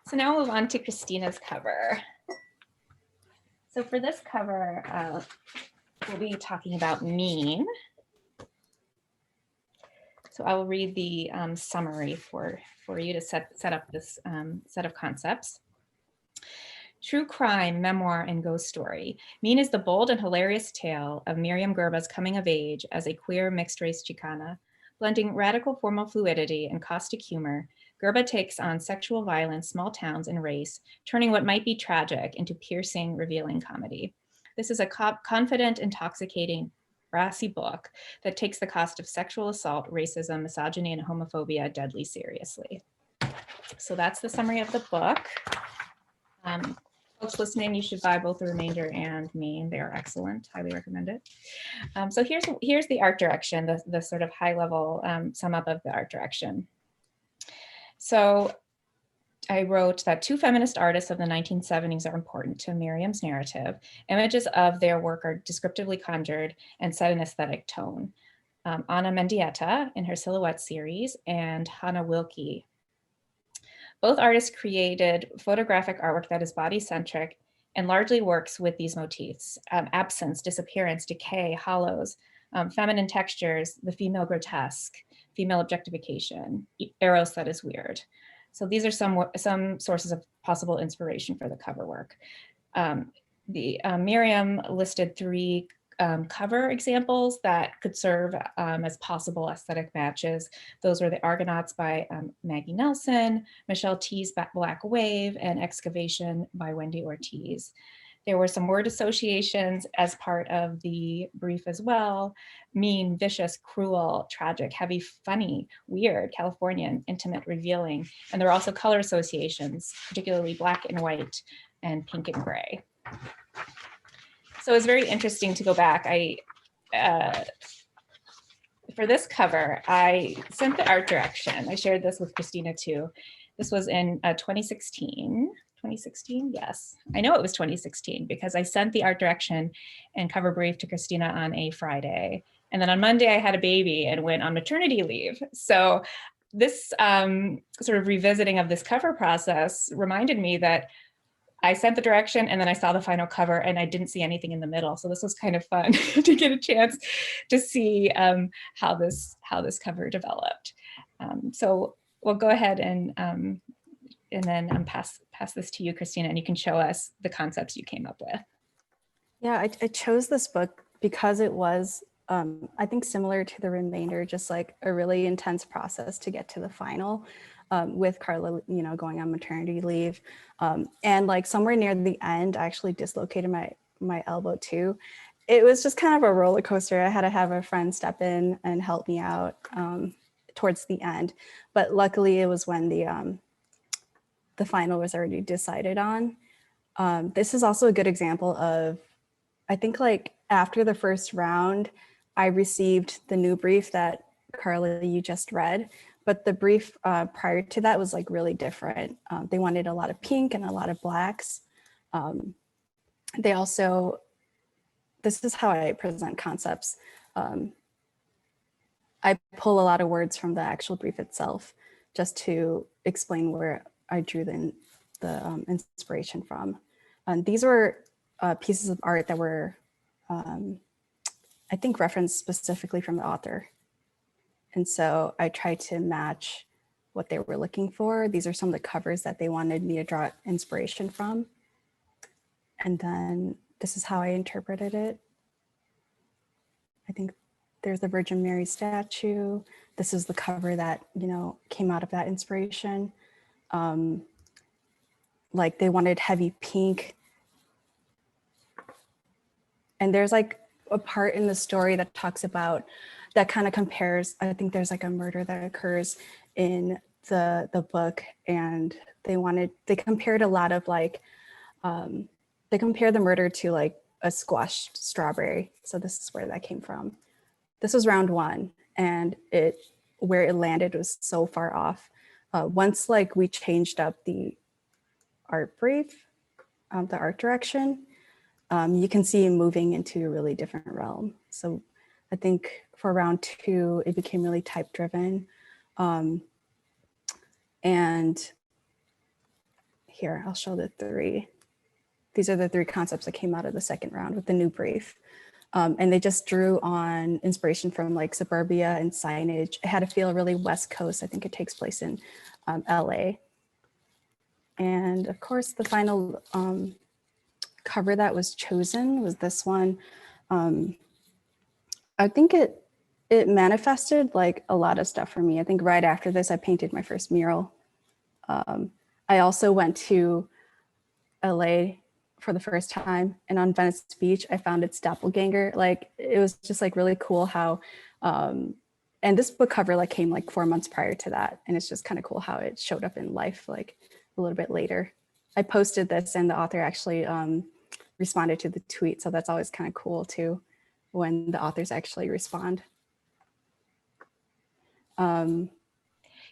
So now we'll move on to Christina's cover. So for this cover, we'll be talking about mean. So I will read the summary for you to set up this set of concepts. True crime, memoir, and ghost story. Mean is the bold and hilarious tale of Miriam Gerba's coming of age as a queer mixed-race Chicana. Blending radical formal fluidity and caustic humor, Gerba takes on sexual violence, small towns, and race, turning what might be tragic into piercing, revealing comedy. This is a confident, intoxicating, brassy book that takes the cost of sexual assault, racism, misogyny, and homophobia deadly seriously. So that's the summary of the book. Folks listening, you should buy both The Remainder and Mean. They are excellent. Highly recommend it. So here's the art direction, the sort of high level sum up of the art direction. So I wrote that two feminist artists of the 1970s are important to Miriam's narrative. Images of their work are descriptively conjured and set an aesthetic tone. Ana Mendieta in her Silhouette series and Hannah Wilkie. Both artists created photographic artwork that is body-centric and largely works with these motifs: absence, disappearance, decay, hollows, feminine textures, the female grotesque, female objectification, eros that is weird. So these are some sources of possible inspiration for the cover work. Miriam listed three cover examples that could serve as possible aesthetic matches. Those were The Argonauts by Maggie Nelson, Michelle T's Black Wave, and Excavation by Wendy Ortiz. There were some word associations as part of the brief as well: mean, vicious, cruel, tragic, heavy, funny, weird, Californian, intimate, revealing. And there were also color associations, particularly black and white and pink and gray. So it's very interesting to go back. For this cover, I sent the art direction. I shared this with Christina too. This was in 2016. 2016, yes. I know it was 2016 because I sent the art direction and cover brief to Christina on a Friday. And then on Monday, I had a baby and went on maternity leave. So this sort of revisiting of this cover process reminded me that I sent the direction and then I saw the final cover and I didn't see anything in the middle. So this was kind of fun to get a chance to see how this cover developed. So we'll go ahead and then pass this to you, Christina, and you can show us the concepts you came up with. Yeah, I chose this book because it was, I think, similar to The Remainder, just like a really intense process to get to the final. With Carla, going on maternity leave. And like somewhere near the end, I actually dislocated my elbow too. It was just kind of a roller coaster. I had to have a friend step in and help me out towards the end. But luckily it was when the final was already decided on. This is also a good example of, I think like after the first round, I received the new brief that Carla, you just read. But the brief prior to that was like really different. They wanted a lot of pink and a lot of blacks. They also, this is how I present concepts. I pull a lot of words from the actual brief itself just to explain where I drew the inspiration from. These were pieces of art that were, I think, referenced specifically from the author. And so I tried to match what they were looking for. These are some of the covers that they wanted me to draw inspiration from. And then this is how I interpreted it. I think there's the Virgin Mary statue. This is the cover that, came out of that inspiration. Like they wanted heavy pink. And there's like a part in the story that talks about, that kind of compares, I think there's like a murder that occurs in the book, and they compared a lot of like, they compared the murder to like a squashed strawberry. So this is where that came from. This was round one, and where it landed was so far off. Once like we changed up the art brief, the art direction, you can see moving into a really different realm. So I think for round two, it became really type driven. And here, I'll show the three. These are the three concepts that came out of the second round with the new brief. And they just drew on inspiration from like suburbia and signage. It had to feel really West Coast. I think it takes place in LA. And of course, the final cover that was chosen was this one. I think it manifested like a lot of stuff for me. I think right after this, I painted my first mural. I also went to LA for the first time, and on Venice Beach, I found its doppelganger. Like, it was just like really cool how, and this book cover like came like 4 months prior to that. And it's just kind of cool how it showed up in life like a little bit later. I posted this and the author actually responded to the tweet. So that's always kind of cool too, when the authors actually respond.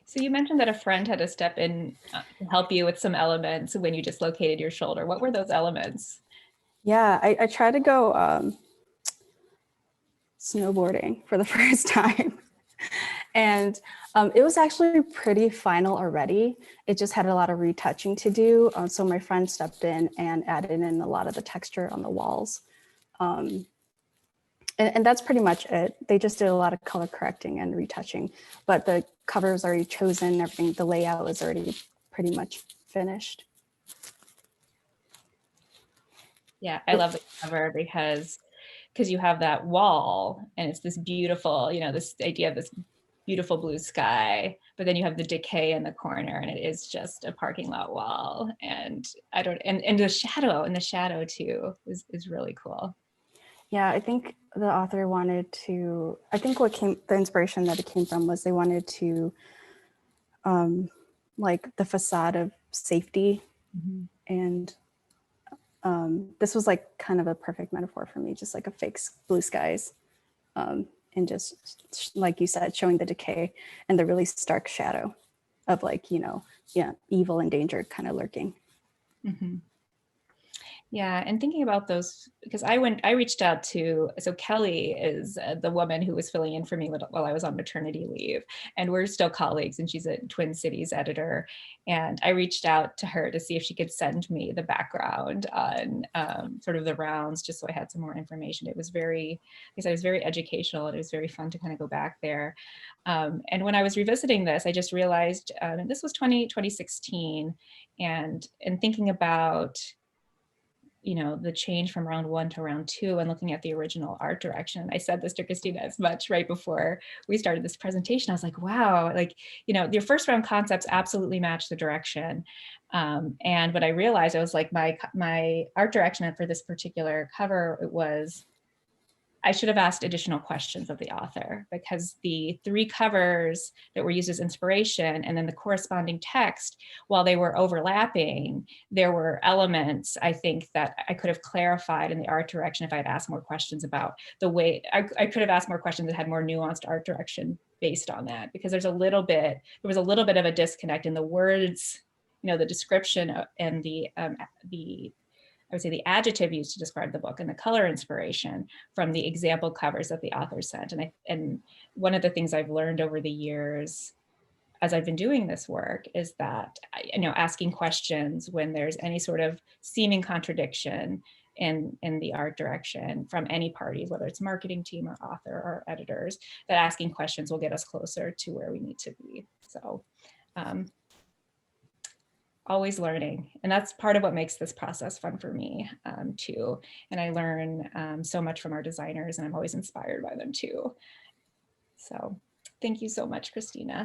So you mentioned that a friend had to step in to help you with some elements when you dislocated your shoulder. What were those elements? Yeah, I tried to go snowboarding for the first time. And it was actually pretty final already. It just had a lot of retouching to do. So my friend stepped in and added in a lot of the texture on the walls. And that's pretty much it. They just did a lot of color correcting and retouching, but the cover was already chosen, everything, the layout was already pretty much finished. Yeah, I love the cover because you have that wall and it's this beautiful, you know, this idea of this beautiful blue sky, but then you have the decay in the corner and it is just a parking lot wall. And and the shadow too is really cool. Yeah, I think the author wanted to, I think the inspiration that it came from was they wanted to, like the facade of safety. Mm-hmm. And this was like kind of a perfect metaphor for me, just like a fake blue skies. And just like you said, showing the decay and the really stark shadow of like, you know, yeah, evil and danger kind of lurking. Mm-hmm. Yeah, and thinking about those, because I reached out to, so Kelly is the woman who was filling in for me while I was on maternity leave, and we're still colleagues, and she's a Twin Cities editor. And I reached out to her to see if she could send me the background on sort of the rounds, just so I had some more information. It was very, because I was very educational, and it was very fun to kind of go back there. And when I was revisiting this, I just realized, and this was 2016, and thinking about, you know, the change from round 1 to round 2 and looking at the original art direction. I said this to Christina as much right before we started this presentation. I was like, wow, like, you know, your first round concepts absolutely match the direction. And what I realized, I was like, my art direction for this particular cover, it was, I should have asked additional questions of the author, because the 3 covers that were used as inspiration and then the corresponding text, while they were overlapping, there were elements, I think, that I could have clarified in the art direction if I had asked more questions about the way, I could have asked more questions that had more nuanced art direction based on that, because there was a little bit of a disconnect in the words, you know, the description and the I would say the adjective used to describe the book and the color inspiration from the example covers that the author sent. And one of the things I've learned over the years as I've been doing this work is that, you know, asking questions when there's any sort of seeming contradiction in the art direction from any party, whether it's marketing team or author or editors, that asking questions will get us closer to where we need to be. So always learning. And that's part of what makes this process fun for me too. And I learn so much from our designers, and I'm always inspired by them too. So thank you so much, Christina.